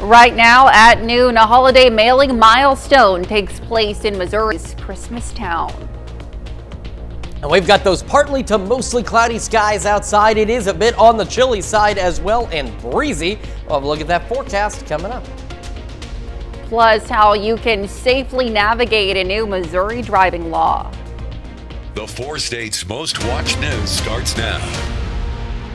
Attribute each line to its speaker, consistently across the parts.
Speaker 1: Right now at noon, a holiday mailing milestone takes place in Missouri's Christmas town.
Speaker 2: And we've got those partly to mostly cloudy skies outside. It is a bit on the chilly side as well and breezy. We'll have a look at that forecast coming up.
Speaker 1: Plus, how you can safely navigate a new Missouri driving law.
Speaker 3: The 4 states' most watched news starts now.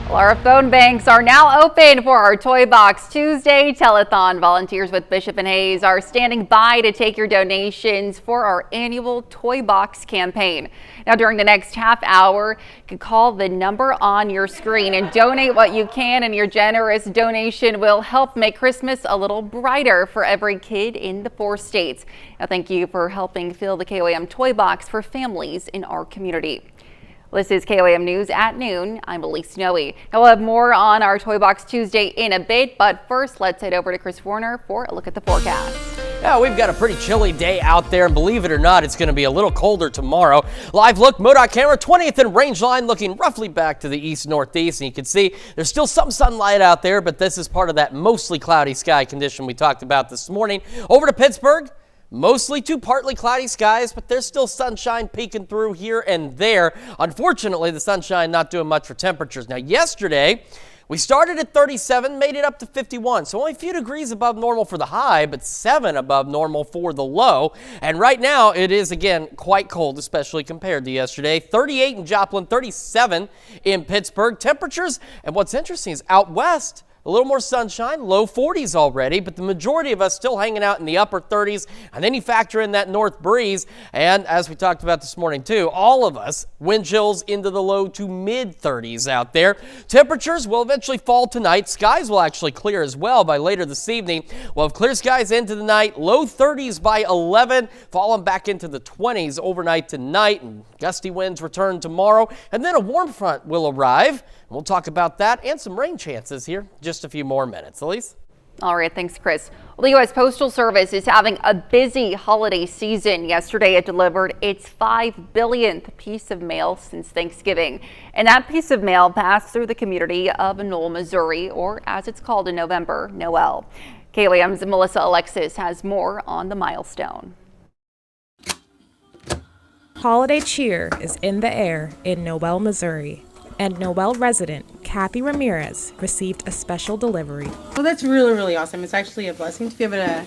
Speaker 1: Well, our phone banks are now open for our Toy Box Tuesday telethon. Volunteers with Bishop and Hayes are standing by to take your donations for our annual Toy Box campaign. Now, during the next half hour, you can call the number on your screen and donate what you can, and your generous donation will help make Christmas a little brighter for every kid in the 4 states. Now, thank you for helping fill the KOAM Toy Box for families in our community. This is KOAM News at noon. I'm Elise Snowy. Now we'll have more on our Toy Box Tuesday in a bit, but first let's head over to Chris Warner for a look at the forecast.
Speaker 2: Yeah, we've got a pretty chilly day out there, and believe it or not, it's going to be a little colder tomorrow. Live look, MoDOT camera, 20th and range line, looking roughly back to the east-northeast, and you can see there's still some sunlight out there, but this is part of that mostly cloudy sky condition we talked about this morning. Over to Pittsburgh. Mostly to partly cloudy skies, but there's still sunshine peeking through here and there. Unfortunately, the sunshine not doing much for temperatures. Now, yesterday, we started at 37, made it up to 51. So only a few degrees above normal for the high, but 7 above normal for the low. And right now, it is, again, quite cold, especially compared to yesterday. 38 in Joplin, 37 in Pittsburgh. Temperatures, and what's interesting is out west, a little more sunshine, low 40s already, but the majority of us still hanging out in the upper 30s. And then you factor in that north breeze. And as we talked about this morning too, all of us wind chills into the low to mid 30s out there. Temperatures will eventually fall tonight. Skies will actually clear as well by later this evening. We'll have clear skies into the night, low 30s by 11, falling back into the 20s overnight tonight, and gusty winds return tomorrow. And then a warm front will arrive. We'll talk about that and some rain chances here in just a few more minutes. Elise?
Speaker 1: All right, thanks, Chris. Well, the U.S. Postal Service is having a busy holiday season. Yesterday, it delivered its 5 billionth piece of mail since Thanksgiving. And that piece of mail passed through the community of Knoll, Missouri, or as it's called in November, Noel. KOAM's Melissa Alexis has more on the milestone.
Speaker 4: Holiday cheer is in the air in Noel, Missouri. And Noel resident Kathy Ramirez received a special delivery.
Speaker 5: Well, that's really, really awesome. It's actually a blessing to be able to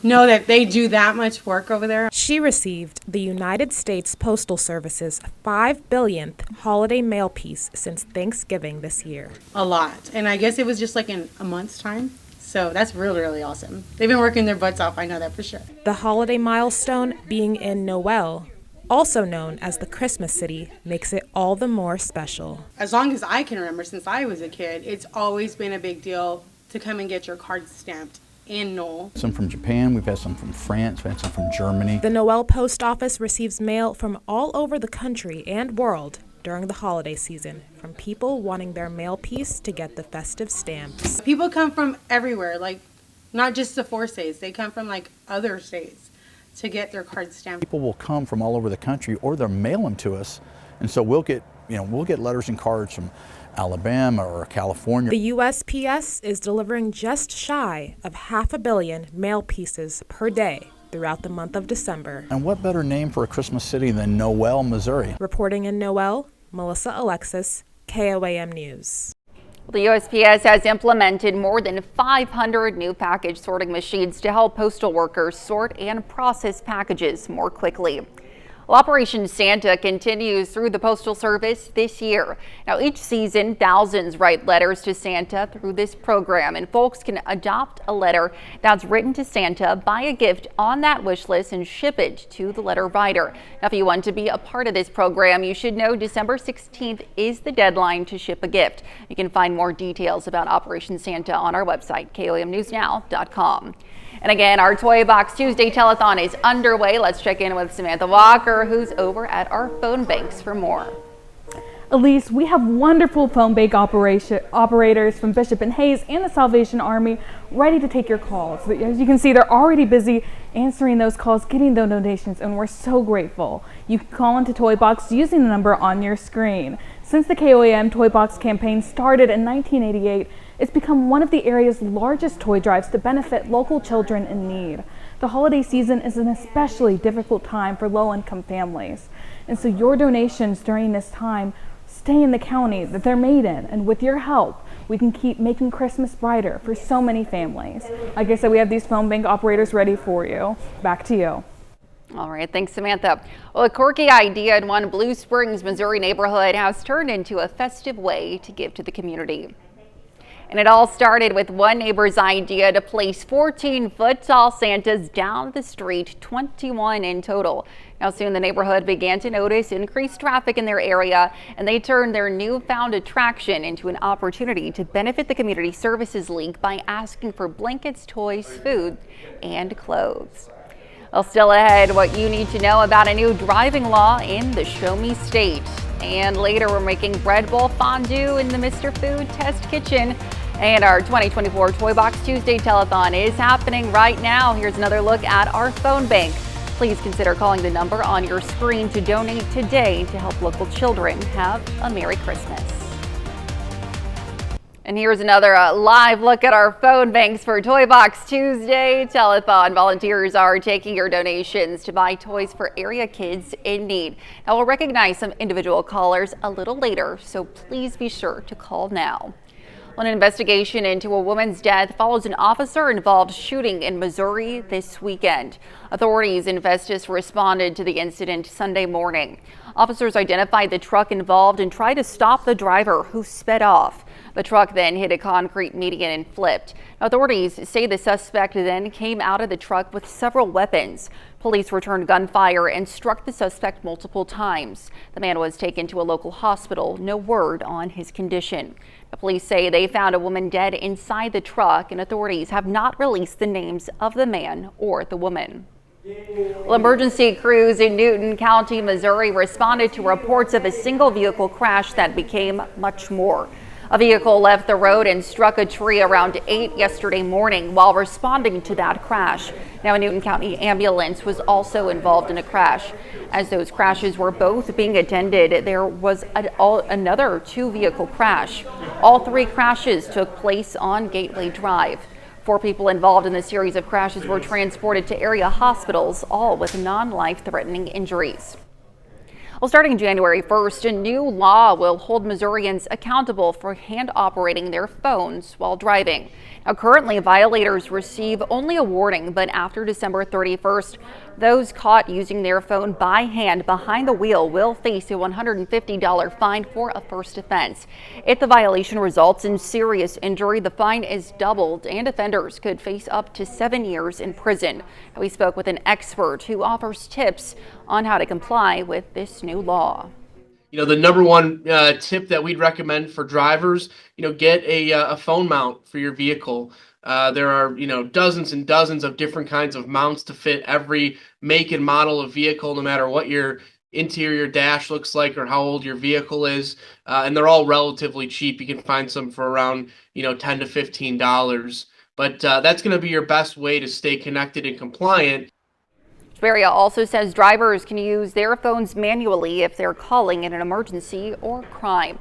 Speaker 5: know that they do that much work over there.
Speaker 4: She received the United States Postal Service's 5 billionth holiday mail piece since Thanksgiving this year.
Speaker 5: A lot. And I guess it was just like in a month's time. So that's really, really awesome. They've been working their butts off. I know that for sure.
Speaker 4: The holiday milestone being in Noel, also known as the Christmas City, makes it all the more special.
Speaker 5: As long as I can remember, since I was a kid, it's always been a big deal to come and get your card stamped in Knoll.
Speaker 6: Some from Japan, we've had some from France, we've had some from Germany.
Speaker 4: The Noel Post Office receives mail from all over the country and world during the holiday season, from people wanting their mail piece to get the festive stamps.
Speaker 5: People come from everywhere, like not just the 4 states, they come from like other states to get their cards stamped.
Speaker 6: People will come from all over the country, or they'll mail them to us, and so we'll get letters and cards from Alabama or California.
Speaker 4: The USPS is delivering just shy of 500 million mail pieces per day throughout the month of December.
Speaker 6: And what better name for a Christmas city than Noel, Missouri?
Speaker 4: Reporting in Noel, Melissa Alexis, KOAM News.
Speaker 1: The USPS has implemented more than 500 new package sorting machines to help postal workers sort and process packages more quickly. Well, Operation Santa continues through the Postal Service this year. Now, each season, thousands write letters to Santa through this program, and folks can adopt a letter that's written to Santa, buy a gift on that wish list, and ship it to the letter writer. Now, if you want to be a part of this program, you should know December 16th is the deadline to ship a gift. You can find more details about Operation Santa on our website, KOAMnewsnow.com. And again, our Toy Box Tuesday telethon is underway. Let's check in with Samantha Walker, who's over at our phone banks for more.
Speaker 7: Elise, we have wonderful phone bank operators from Bishop and Hayes and the Salvation Army ready to take your calls. As you can see, they're already busy answering those calls, getting those donations, and we're so grateful. You can call into Toy Box using the number on your screen. Since the KOAM Toy Box campaign started in 1988, it's become one of the area's largest toy drives to benefit local children in need. The holiday season is an especially difficult time for low-income families, and so your donations during this time stay in the county that they're made in, and with your help, we can keep making Christmas brighter for so many families. Like I said, we have these phone bank operators ready for you. Back to you.
Speaker 1: All right, thanks, Samantha. Well, a quirky idea in one Blue Springs, Missouri neighborhood has turned into a festive way to give to the community. And it all started with one neighbor's idea to place 14-foot tall Santas down the street, 21 in total. Now soon the neighborhood began to notice increased traffic in their area, and they turned their newfound attraction into an opportunity to benefit the Community Services League by asking for blankets, toys, food, and clothes. Well, still ahead, what you need to know about a new driving law in the Show Me State. And later, we're making bread bowl fondue in the Mr. Food Test Kitchen. And our 2024 Toy Box Tuesday telethon is happening right now. Here's another look at our phone bank. Please consider calling the number on your screen to donate today to help local children have a Merry Christmas. And here's another live look at our phone banks for Toy Box Tuesday telethon. Volunteers are taking your donations to buy toys for area kids in need. Now we'll recognize some individual callers a little later, so please be sure to call now. An investigation into a woman's death follows an officer-involved shooting in Missouri this weekend. Authorities in Festus responded to the incident Sunday morning. Officers identified the truck involved and tried to stop the driver, who sped off. The truck then hit a concrete median and flipped. Authorities say the suspect then came out of the truck with several weapons. Police returned gunfire and struck the suspect multiple times. The man was taken to a local hospital. No word on his condition. The police say they found a woman dead inside the truck, and authorities have not released the names of the man or the woman. Well, emergency crews in Newton County, Missouri responded to reports of a single vehicle crash that became much more. A vehicle left the road and struck a tree around 8 yesterday morning while responding to that crash. Now, a Newton County ambulance was also involved in a crash. As those crashes were both being attended, there was another two-vehicle crash. All three crashes took place on Gateway Drive. 4 people involved in the series of crashes were transported to area hospitals, all with non-life-threatening injuries. Well, starting January 1st, a new law will hold Missourians accountable for hand operating their phones while driving. Now, currently, violators receive only a warning, but after December 31st, those caught using their phone by hand behind the wheel will face a $150 fine for a first offense. If the violation results in serious injury, the fine is doubled and offenders could face up to 7 years in prison. We spoke with an expert who offers tips on how to comply with this new law.
Speaker 8: You know, the number one tip that we'd recommend for drivers, get a phone mount for your vehicle. There are, dozens and dozens of different kinds of mounts to fit every make and model of vehicle, no matter what your interior dash looks like or how old your vehicle is. And they're all relatively cheap. You can find some for around, $10 to $15. But that's going to be your best way to stay connected and compliant.
Speaker 1: Beria also says drivers can use their phones manually if they're calling in an emergency or crime.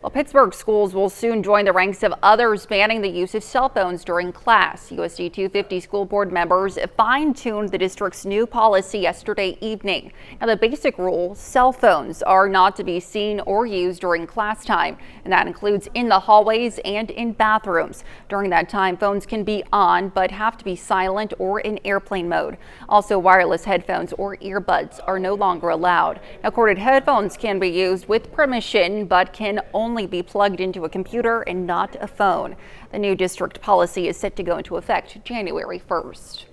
Speaker 1: Well, Pittsburgh schools will soon join the ranks of others banning the use of cell phones during class. USD 250 school board members fine-tuned the district's new policy yesterday evening. Now, the basic rule, cell phones are not to be seen or used during class time, and that includes in the hallways and in bathrooms. During that time, phones can be on but have to be silent or in airplane mode. Also, wireless headphones or earbuds are no longer allowed. Now, corded headphones can be used with permission but can only be plugged into a computer and not a phone. The new district policy is set to go into effect January 1st.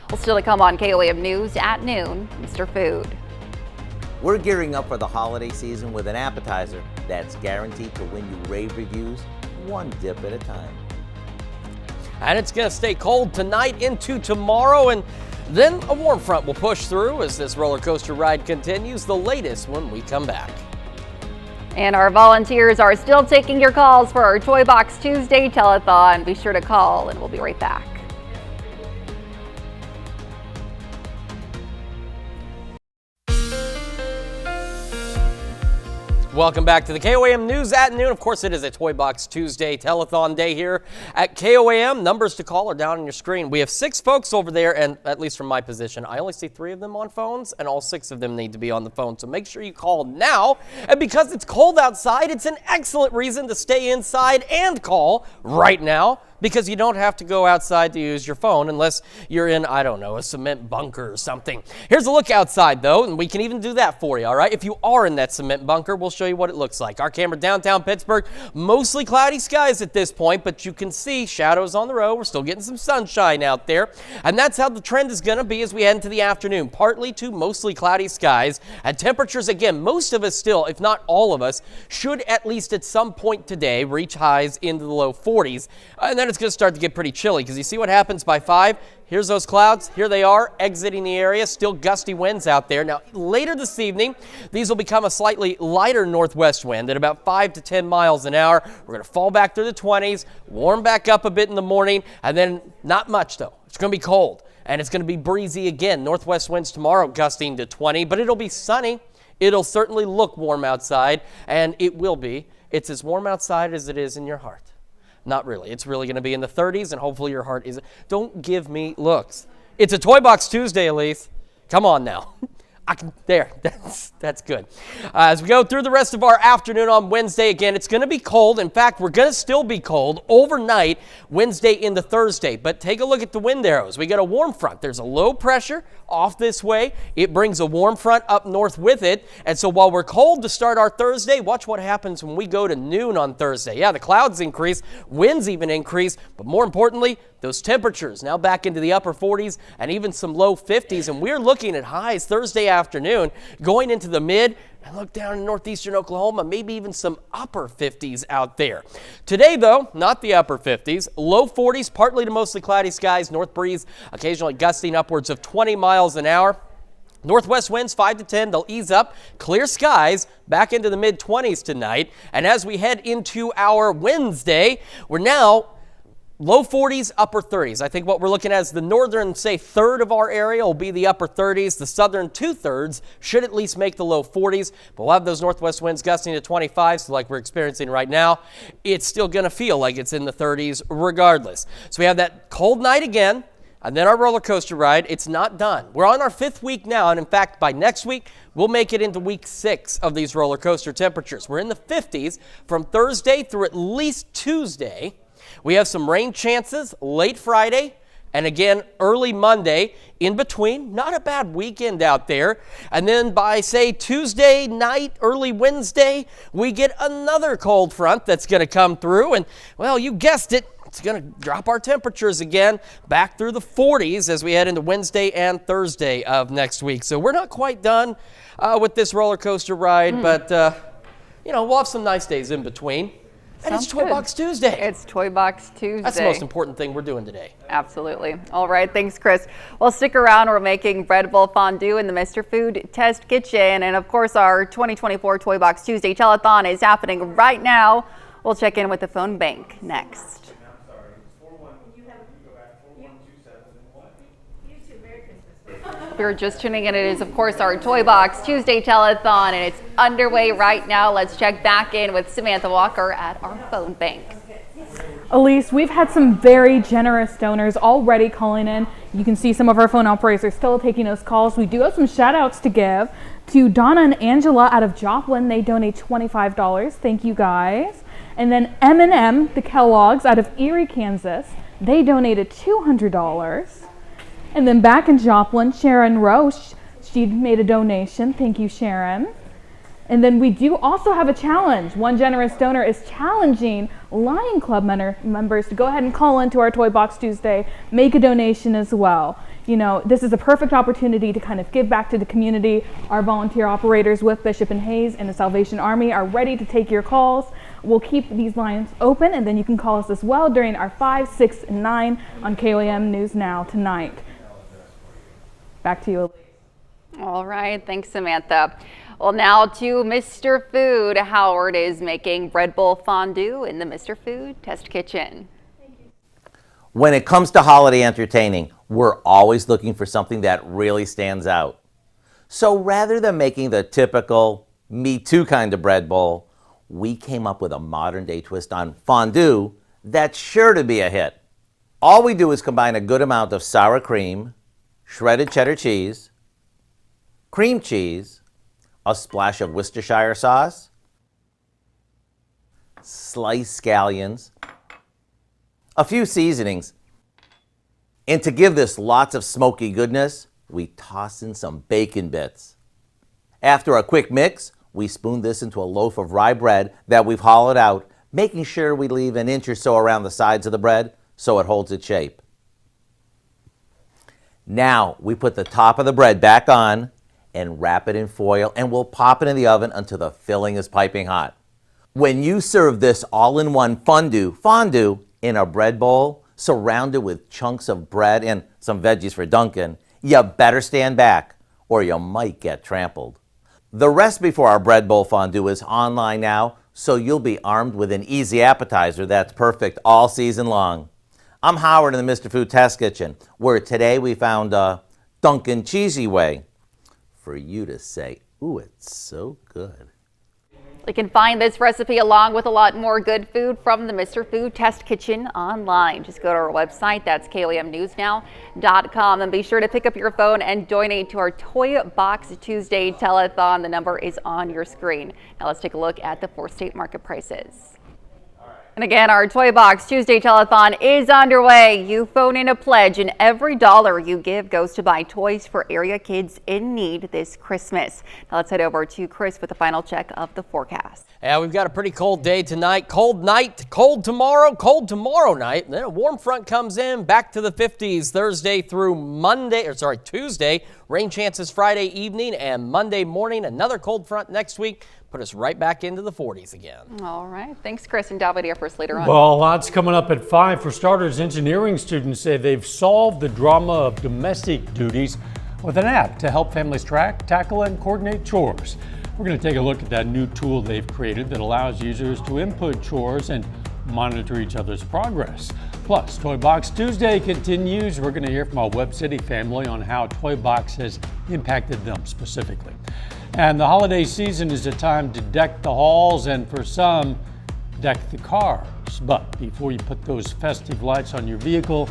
Speaker 1: Well, still to come on KOAM News at noon, Mr. Food.
Speaker 9: We're gearing up for the holiday season with an appetizer that's guaranteed to win you rave reviews, one dip at a time.
Speaker 2: And it's going to stay cold tonight into tomorrow, and then a warm front will push through as this roller coaster ride continues. The latest when we come back.
Speaker 1: And our volunteers are still taking your calls for our Toy Box Tuesday telethon. Be sure to call and we'll be right back.
Speaker 2: Welcome back to the KOAM News at noon. Of course, it is a Toy Box Tuesday telethon day here at KOAM. Numbers to call are down on your screen. We have 6 folks over there, and at least from my position, I only see 3 of them on phones, and all 6 of them need to be on the phone. So make sure you call now. And because it's cold outside, it's an excellent reason to stay inside and call right now, because you don't have to go outside to use your phone unless you're in, I don't know, a cement bunker or something. Here's a look outside, though, and we can even do that for you, all right? If you are in that cement bunker, we'll show you what it looks like. Our camera downtown Pittsburgh, mostly cloudy skies at this point, but you can see shadows on the road. We're still getting some sunshine out there, and that's how the trend is going to be as we head into the afternoon. Partly to mostly cloudy skies, and temperatures, again, most of us still, if not all of us, should at least at some point today reach highs into the low 40s, and then it's going to start to get pretty chilly because you see what happens by 5. Here's those clouds. Here they are exiting the area. Still gusty winds out there. Now, later this evening, these will become a slightly lighter northwest wind at about 5 to 10 miles an hour. We're going to fall back through the 20s, warm back up a bit in the morning, and then not much, though. It's going to be cold, and it's going to be breezy again. Northwest winds tomorrow gusting to 20, but it'll be sunny. It'll certainly look warm outside, and it will be. It's as warm outside as it is in your heart. Not really. It's really going to be in the 30s, and hopefully your heart is. Don't give me looks. It's a Toy Box Tuesday, Elise. Come on now. There, that's good. As we go through the rest of our afternoon on Wednesday, again, it's going to be cold. In fact, we're going to still be cold overnight Wednesday into Thursday. But take a look at the wind arrows. We got a warm front. There's a low pressure off this way. It brings a warm front up north with it. And so while we're cold to start our Thursday, watch what happens when we go to noon on Thursday. Yeah, the clouds increase, winds even increase, but more importantly, those temperatures now back into the upper 40s and even some low 50s, and we're looking at highs Thursday afternoon going into the mid, and look down in northeastern Oklahoma, maybe even some upper 50s out there. Today, though, not the upper 50s, low 40s, partly to mostly cloudy skies, north breeze occasionally gusting upwards of 20 miles an hour. Northwest winds 5 to 10, they'll ease up, clear skies back into the mid 20s tonight, and as we head into our Wednesday, we're now low 40s, upper 30s. I think what we're looking at is the northern, say, third of our area will be the upper 30s. The southern 2/3 should at least make the low 40s, but we'll have those northwest winds gusting to 25, so like we're experiencing right now, it's still going to feel like it's in the 30s regardless. So we have that cold night again, and then our roller coaster ride. It's not done. We're on our 5th week now, and in fact, by next week, we'll make it into week 6 of these roller coaster temperatures. We're in the 50s from Thursday through at least Tuesday. We have some rain chances late Friday and again early Monday. In between, not a bad weekend out there. And then by, say, Tuesday night, early Wednesday, we get another cold front that's going to come through. And, well, you guessed it, it's going to drop our temperatures again back through the 40s as we head into Wednesday and Thursday of next week. So we're not quite done with this roller coaster ride, but, we'll have some nice days in between. And it's Toy Box Tuesday.
Speaker 1: It's Toy Box Tuesday.
Speaker 2: That's the most important thing we're doing today.
Speaker 1: Absolutely. All right. Thanks, Chris. Well, stick around. We're making bread bowl fondue in the Mr. Food Test Kitchen. And, of course, our 2024 Toy Box Tuesday telethon is happening right now. We'll check in with the phone bank next. If you're just tuning in, it is, of course, our Toy Box Tuesday telethon, and it's underway right now. Let's check back in with Samantha Walker at our phone bank.
Speaker 7: Elise, we've had some very generous donors already calling in. You can see some of our phone operators are still taking those calls. We do have some shout outs to give to Donna and Angela out of Joplin. They donate $25. Thank you, guys. And then M&M, the Kellogg's out of Erie, Kansas. They donated $200. And then back in Joplin, Sharon Roche, she made a donation. Thank you, Sharon. And then we do also have a challenge. One generous donor is challenging Lion Club members to go ahead and call into our Toy Box Tuesday, make a donation as well. You know, this is a perfect opportunity to kind of give back to the community. Our volunteer operators with Bishop and Hayes and the Salvation Army are ready to take your calls. We'll keep these lines open, and then you can call us as well during our 5, 6, and 9 on KOAM News Now tonight. Back to you, Elise.
Speaker 1: All right. Thanks, Samantha. Well, now to Mr. Food. Howard is making bread bowl fondue in the Mr. Food Test Kitchen.
Speaker 9: When it comes to holiday entertaining, we're always looking for something that really stands out. So rather than making the typical Me Too kind of bread bowl, we came up with a modern day twist on fondue that's sure to be a hit. All we do is combine a good amount of sour cream, shredded cheddar cheese, cream cheese, a splash of Worcestershire sauce, sliced scallions, a few seasonings, and to give this lots of smoky goodness, we toss in some bacon bits. After a quick mix, we spoon this into a loaf of rye bread that we've hollowed out, making sure we leave an inch or so around the sides of the bread so it holds its shape. Now we put the top of the bread back on and wrap it in foil, and we'll pop it in the oven until the filling is piping hot. When you serve this all-in-one fondue in a bread bowl, surrounded with chunks of bread and some veggies for Dunkin', you better stand back or you might get trampled. The recipe for our bread bowl fondue is online now, so you'll be armed with an easy appetizer that's perfect all season long. I'm Howard in the Mr. Food Test Kitchen, where today we found a Dunkin' cheesy way for you to say, ooh, it's so good.
Speaker 1: You can find this recipe along with a lot more good food from the Mr. Food Test Kitchen online. Just go to our website, that's KOAMnewsnow.com, and be sure to pick up your phone and donate to our Toy Box Tuesday telethon. The number is on your screen. Now let's take a look at the 4-state market prices. And again, our Toy Box Tuesday telethon is underway. You phone in a pledge, and every dollar you give goes to buy toys for area kids in need this Christmas. Now let's head over to Chris with the final check of the forecast.
Speaker 2: Yeah, we've got a pretty cold day tonight. Cold night, cold tomorrow night. Then a warm front comes in, back to the 50s Thursday through Tuesday. Rain chances Friday evening and Monday morning. Another cold front next week. Put us right back into the 40s again.
Speaker 1: All right. Thanks, Chris. And Dalvin here for us later on.
Speaker 10: Well, lots coming up at 5. For starters, engineering students say they've solved the drama of domestic duties with an app to help families track, tackle, and coordinate chores. We're going to take a look at that new tool they've created that allows users to input chores and monitor each other's progress. Plus, Toy Box Tuesday continues. We're going to hear from our Webb City family on how Toy Box has impacted them specifically. And the holiday season is a time to deck the halls and for some, deck the cars. But before you put those festive lights on your vehicle,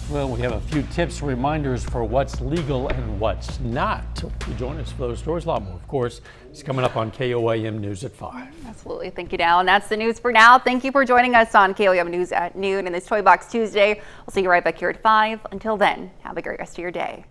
Speaker 10: well, we have a few tips and reminders for what's legal and what's not. So you join us for those stories. A lot more, of course, is coming up on KOAM News at 5.
Speaker 1: Absolutely. Thank you, Dal. And that's the news for now. Thank you for joining us on KOAM News at noon and this Toy Box Tuesday. We'll see you right back here at 5. Until then, have a great rest of your day.